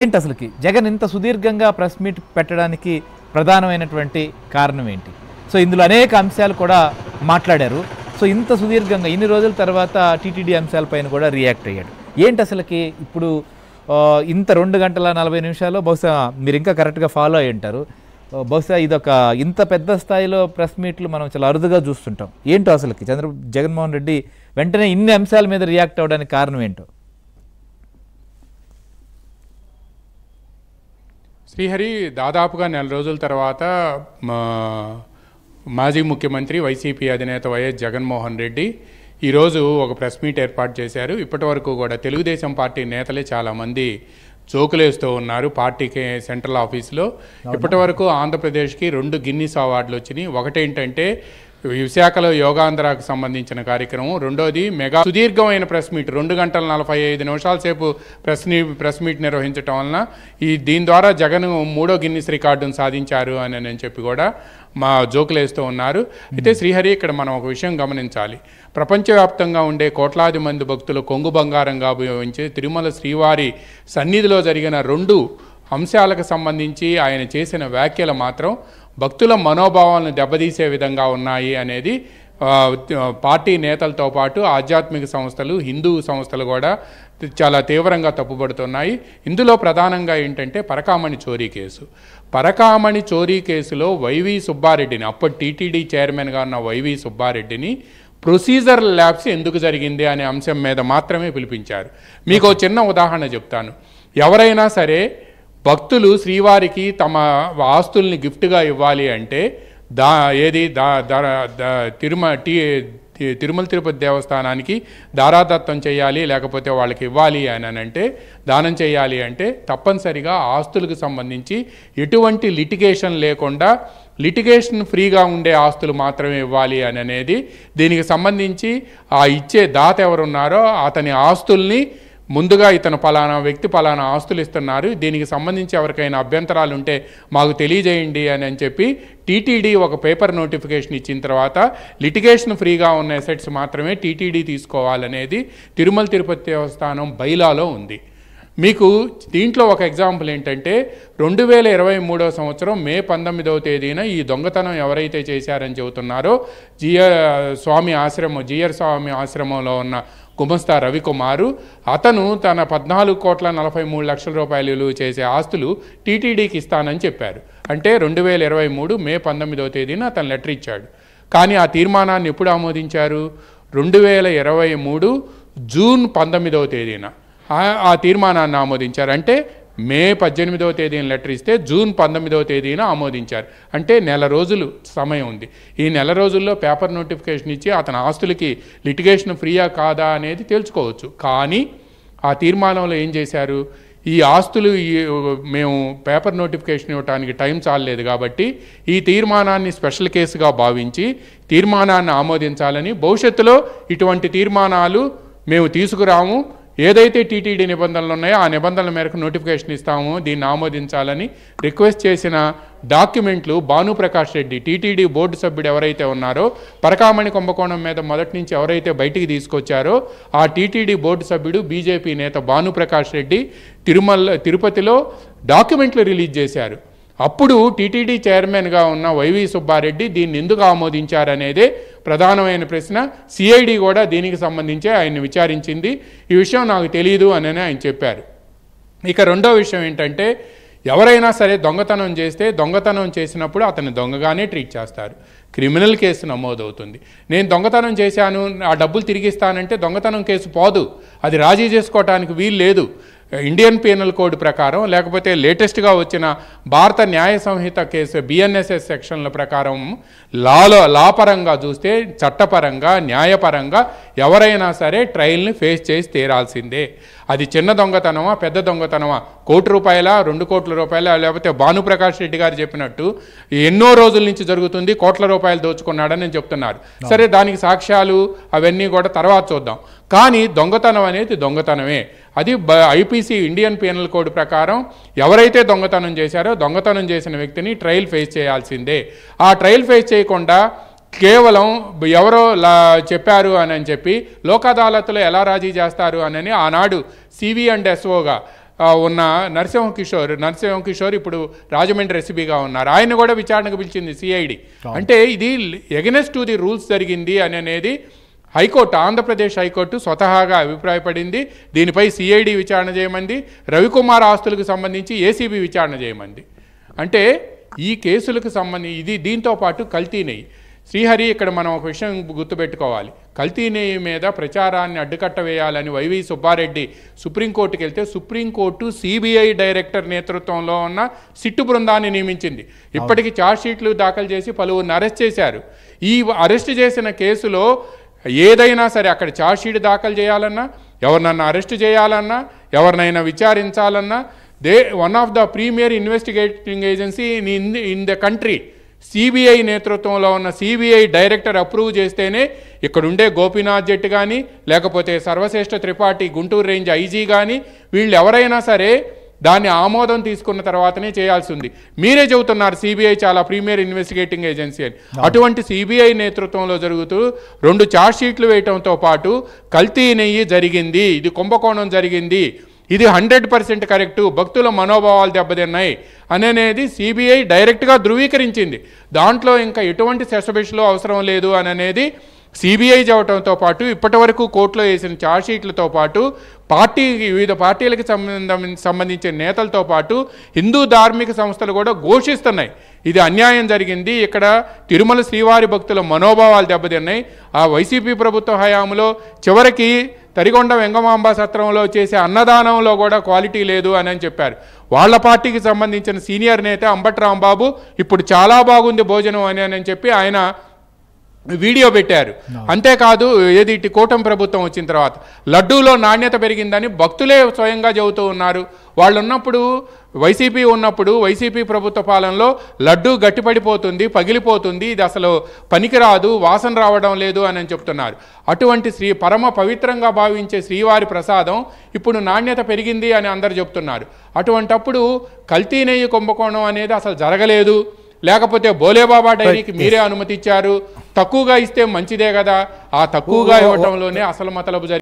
ఏంటి అసలుకి జగన్ ఇంత సుదీర్ఘంగా ప్రెస్ మీట్ పెట్టడానికి ప్రధానమైనటువంటి కారణం ఏంటి? సో ఇందులో అనేక అంశాలు కూడా మాట్లాడారు. సో ఇంత సుదీర్ఘంగా ఇన్ని రోజుల తర్వాత టీటీడీ అంశాలపైన కూడా రియాక్ట్ అయ్యాడు. ఏంటి అసలుకి ఇప్పుడు ఇంత 2 గంటల 40 నిమిషాలు బహుశా మీరు ఇంకా కరెక్ట్గా ఫాలో అయ్యి ఉంటారు. బహుశా ఇదొక ఇంత పెద్ద స్థాయిలో ప్రెస్ మీట్లు మనం చాలా అరుదుగా చూస్తుంటాం. ఏంటో అసలుకి జగన్మోహన్ రెడ్డి వెంటనే ఇన్ని అంశాల మీద రియాక్ట్ అవ్వడానికి కారణం ఏంటో? శ్రీహరి దాదాపుగా నెల రోజుల తర్వాత మాజీ ముఖ్యమంత్రి వైసీపీ అధినేత వైఎస్ జగన్మోహన్ రెడ్డి ఈరోజు ఒక ప్రెస్ మీట్ ఏర్పాటు చేశారు. ఇప్పటి వరకు కూడా తెలుగుదేశం పార్టీ నేతలే చాలామంది జోకులేస్తూ ఉన్నారు పార్టీకి సెంట్రల్ ఆఫీస్లో. ఇప్పటి వరకు ఆంధ్రప్రదేశ్కి 2 గిన్నీస్ అవార్డులు వచ్చినాయి. ఒకటేంటంటే విశాఖలో యోగాంధ్రాకు సంబంధించిన కార్యక్రమం, రెండోది మెగా సుదీర్ఘమైన ప్రెస్ మీట్ 2 గంటల 45 నిమిషాల సేపు ప్రెస్ మీట్ నిర్వహించడం వలన దీని ద్వారా జగన్ 3వ గిన్నిస్ రికార్డును సాధించారు అని చెప్పి కూడా మా జోకులేస్తూ ఉన్నారు. అయితే శ్రీహరి, ఇక్కడ మనం ఒక విషయం గమనించాలి. ప్రపంచవ్యాప్తంగా ఉండే కోట్లాది మంది భక్తులు కొంగు బంగారంగా భావించే తిరుమల శ్రీవారి సన్నిధిలో జరిగిన 2 అంశాలకు సంబంధించి ఆయన చేసిన వ్యాఖ్యలు మాత్రం భక్తుల మనోభావాలను దెబ్బతీసే విధంగా ఉన్నాయి అనేది పార్టీ నేతలతో పాటు ఆధ్యాత్మిక సంస్థలు, హిందూ సంస్థలు కూడా చాలా తీవ్రంగా తప్పుపడుతున్నాయి. ఇందులో ప్రధానంగా ఏంటంటే పరకామణి చోరీ కేసులో వైవి సుబ్బారెడ్డిని, అప్పటి టీటీడీ చైర్మన్గా ఉన్న వైవి సుబ్బారెడ్డిని ప్రొసీజర్ ల్యాబ్స్ ఎందుకు జరిగింది అనే అంశం మీద మాత్రమే పిలిపించారు. మీకు చిన్న ఉదాహరణ చెప్తాను. ఎవరైనా సరే భక్తులు శ్రీవారికి తమ ఆస్తుల్ని గిఫ్ట్గా ఇవ్వాలి అంటే తిరుమల తిరుపతి దేవస్థానానికి దారాదత్తం చేయాలి, లేకపోతే వాళ్ళకి ఇవ్వాలి అని అంటే, దానం చేయాలి అంటే తప్పనిసరిగా ఆస్తులకు సంబంధించి ఎటువంటి లిటిగేషన్ లేకుండా లిటిగేషన్ ఫ్రీగా ఉండే ఆస్తులు మాత్రమే ఇవ్వాలి అనేది దీనికి సంబంధించి ఆ ఇచ్చే దాత ఎవరున్నారో అతని ఆస్తుల్ని ముందుగా ఇతను పలానా వ్యక్తి పలానా ఆస్తులు ఇస్తున్నారు, దీనికి సంబంధించి ఎవరికైనా అభ్యంతరాలు ఉంటే మాకు తెలియజేయండి అని చెప్పి టీటీడీ ఒక పేపర్ నోటిఫికేషన్ ఇచ్చిన తర్వాత లిటిగేషన్ ఫ్రీగా ఉన్న అసెట్స్ మాత్రమే టీటీడీ తీసుకోవాలనేది తిరుమల తిరుపతి దేవస్థానం బైలాలో ఉంది. మీకు దీంట్లో ఒక ఎగ్జాంపుల్ ఏంటంటే 2023 సంవత్సరం మే 19వ తేదీన ఈ దొంగతనం ఎవరైతే చేశారని చెబుతున్నారో జిఆర్ స్వామి ఆశ్రమంలో ఉన్న గుమస్తా రవికుమారు, అతను తన 14,43,00,000 రూపాయలు విలువ చేసే ఆస్తులు టీటీడీకి ఇస్తానని చెప్పారు. అంటే 2023 మే 19వ తేదీన అతను లెటర్ ఇచ్చాడు. కానీ ఆ తీర్మానాన్ని ఎప్పుడు ఆమోదించారు? 2023 జూన్ 19వ తేదీన ఆ తీర్మానాన్ని ఆమోదించారు. అంటే మే 18వ తేదీన లెటర్ ఇస్తే జూన్ 19వ తేదీన ఆమోదించారు. అంటే నెల రోజులు సమయం ఉంది. ఈ నెల రోజుల్లో పేపర్ నోటిఫికేషన్ ఇచ్చి అతని ఆస్తులకి లిటిగేషన్ ఫ్రీయా కాదా అనేది తేల్చుకోవచ్చు. కానీ ఆ తీర్మానంలో ఏం చేశారు? ఈ ఆస్తులు మేము పేపర్ నోటిఫికేషన్ ఇవ్వడానికి టైం చాలలేదు కాబట్టి ఈ తీర్మానాన్ని స్పెషల్ కేసుగా భావించి తీర్మానాన్ని ఆమోదించాలని, భవిష్యత్తులో ఇటువంటి తీర్మానాలు మేము తీసుకురాము, ఏదైతే టీటీడీ నిబంధనలు ఉన్నాయో ఆ నిబంధనల మేరకు నోటిఫికేషన్ ఇస్తాము, దీన్ని ఆమోదించాలని రిక్వెస్ట్ చేసిన డాక్యుమెంట్లు భానుప్రకాష్ రెడ్డి, టీటీడీ బోర్డు సభ్యుడు ఎవరైతే ఉన్నారో, పరకామణి కుంభకోణం మీద మొదటి నుంచి ఎవరైతే బయటికి తీసుకొచ్చారో ఆ టీటీడీ బోర్డు సభ్యుడు బీజేపీ నేత భానుప్రకాష్ రెడ్డి తిరుపతిలో డాక్యుమెంట్లు రిలీజ్ చేశారు. అప్పుడు టీటీడీ చైర్మన్గా ఉన్న వైవి సుబ్బారెడ్డి దీన్ని ఎందుకు ఆమోదించారనేదే ప్రధానమైన ప్రశ్న. సిఐడి కూడా దీనికి సంబంధించి ఆయన్ని విచారించింది. ఈ విషయం నాకు తెలియదు అని ఆయన చెప్పారు. ఇక రెండో విషయం ఏంటంటే, ఎవరైనా సరే దొంగతనం చేస్తే దొంగతనం చేసినప్పుడు అతన్ని దొంగగానే ట్రీట్ చేస్తారు. క్రిమినల్ కేసు నమోదవుతుంది. నేను దొంగతనం చేశాను, ఆ డబ్బులు తిరిగిస్తానంటే దొంగతనం కేసు పోదు, అది రాజీ చేసుకోవటానికి వీలు లేదు. ఇండియన్ పీనల్ కోడ్ ప్రకారం, లేకపోతే లేటెస్ట్గా వచ్చిన భారత న్యాయ సంహిత కేసు బిఎన్ఎస్ఎస్ సెక్షన్ల ప్రకారం లాపరంగా చూస్తే చట్టపరంగా న్యాయపరంగా ఎవరైనా సరే ట్రయల్ని ఫేస్ చేసి తీరాల్సిందే. అది చిన్న దొంగతనమా పెద్ద దొంగతనమా, ₹1 2 కోట్ల రూపాయల, లేకపోతే భానుప్రకాష్ రెడ్డి గారు చెప్పినట్టు ఎన్నో రోజుల నుంచి జరుగుతుంది, కోట్ల రూపాయలు దోచుకున్నాడని చెప్తున్నారు. సరే, దానికి సాక్ష్యాలు అవన్నీ కూడా తర్వాత చూద్దాం. కానీ దొంగతనం అనేది దొంగతనమే. అది ఐపీసీ ఇండియన్ పీనల్ కోడ్ ప్రకారం ఎవరైతే దొంగతనం చేశారో దొంగతనం చేసిన వ్యక్తిని ట్రయల్ ఫేస్ చేయాల్సిందే. ఆ ట్రయల్ ఫేస్ చేయకుండా కేవలం ఎవరో చెప్పారు అని చెప్పి లోక్ అదాలత్లో ఎలా రాజీ చేస్తారు అని ఆనాడు సివి అండ్ ఎస్ఓగా ఉన్న నరసింహ కిషోర్ ఇప్పుడు రాజమండ్రి ఎస్పీగా ఉన్నారు. ఆయన కూడా విచారణకు పిలిచింది సిఐడి. అంటే ఇది ఎగనెస్ట్ టు ది రూల్స్ జరిగింది అనేది హైకోర్టు, ఆంధ్రప్రదేశ్ హైకోర్టు స్వతహాగా అభిప్రాయపడింది. దీనిపై సిఐడి విచారణ చేయమంది, రవికుమార్ ఆస్తులకు సంబంధించి ఏసీబీ విచారణ చేయమంది. అంటే ఈ కేసులకు సంబంధించి దీంతో పాటు కల్తీ నెయ్యి. శ్రీహరి, ఇక్కడ మనం ఒక విషయం గుర్తుపెట్టుకోవాలి. కల్తీ నెయ్యి మీద ప్రచారాన్ని అడ్డుకట్ట వేయాలని వైవి సుబ్బారెడ్డి సుప్రీంకోర్టుకి వెళ్తే సుప్రీంకోర్టు సిబిఐ డైరెక్టర్ నేతృత్వంలో ఉన్న సిట్టు బృందాన్ని నియమించింది. ఇప్పటికీ ఛార్జ్షీట్లు దాఖలు చేసి పలువురిని అరెస్ట్ చేశారు. ఈ అరెస్ట్ చేసిన కేసులో ఏదైనా సరే అక్కడ ఛార్జ్షీట్ దాఖలు చేయాలన్నా, ఎవరినన్నా అరెస్ట్ చేయాలన్నా, ఎవరినైనా విచారించాలన్నా, one of the premier investigating agency in the country CBI నేతృత్వంలో ఉన్న సిబిఐ డైరెక్టర్ అప్రూవ్ చేస్తేనే ఇక్కడుండే గోపీనాథ్ జెట్ కానీ, లేకపోతే సర్వశ్రేష్ఠ త్రిపాఠి గుంటూరు రేంజ్ ఐజీ కానీ, వీళ్ళు ఎవరైనా సరే దాన్ని ఆమోదం తీసుకున్న తర్వాతనే చేయాల్సి ఉంది. మీరే చెబుతున్నారు సిబిఐ చాలా ప్రీమియర్ ఇన్వెస్టిగేటింగ్ ఏజెన్సీ అని. అటువంటి సిబిఐ నేతృత్వంలో జరుగుతూ 2 ఛార్జ్షీట్లు వేయటంతో పాటు కల్తీ నెయ్యి జరిగింది, ఇది కుంభకోణం జరిగింది, ఇది 100% కరెక్టు, భక్తుల మనోభావాలు దెబ్బతిన్నాయి అనేది సిబిఐ డైరెక్ట్గా ధృవీకరించింది. దాంట్లో ఇంకా ఎటువంటి సెసబిషలో అవసరం లేదు అనేది సిబిఐ చెప్పడంతో పాటు ఇప్పటి వరకు కోర్టులో వేసిన ఛార్జ్షీట్లతో పాటు వివిధ పార్టీలకు సంబంధించిన నేతలతో పాటు హిందూ ధార్మిక సంస్థలు కూడా ఘోషిస్తున్నాయి ఇది అన్యాయం జరిగింది, ఇక్కడ తిరుమల శ్రీవారి భక్తుల మనోభావాలు దెబ్బతిన్నాయి. ఆ వైసీపీ ప్రభుత్వ హయాంలో చివరికి తరిగొండ వెంగమాంబ సత్రంలో చేసే అన్నదానంలో కూడా క్వాలిటీ లేదు అని చెప్పారు. వాళ్ళ పార్టీకి సంబంధించిన సీనియర్ నేత అంబటి రాంబాబు ఇప్పుడు చాలా బాగుంది భోజనం అని చెప్పి ఆయన వీడియో పెట్టారు. అంతేకాదు ఏది కూటమి ప్రభుత్వం వచ్చిన తర్వాత లడ్డూలో నాణ్యత పెరిగిందని భక్తులే స్వయంగా చెబుతూ ఉన్నారు. వాళ్ళు ఉన్నప్పుడు వైసీపీ ప్రభుత్వ పాలనలో లడ్డూ గట్టిపడిపోతుంది, పగిలిపోతుంది, ఇది అసలు పనికిరాదు, వాసన రావడం లేదు అని చెప్తున్నారు. అటువంటి పరమ పవిత్రంగా భావించే శ్రీవారి ప్రసాదం ఇప్పుడు నాణ్యత పెరిగింది అని అందరు చెప్తున్నారు. అటువంటప్పుడు కల్తీ నెయ్యి కుంభకోణం అనేది అసలు జరగలేదు. లేకపోతే బోలేబాబా డైరీకి మీరే అనుమతి ఇచ్చారు, తక్కువగా ఇస్తే మంచిదే కదా, ఆ తక్కువగా ఇవ్వటంలోనే అసలు మతలబు జరిగింది.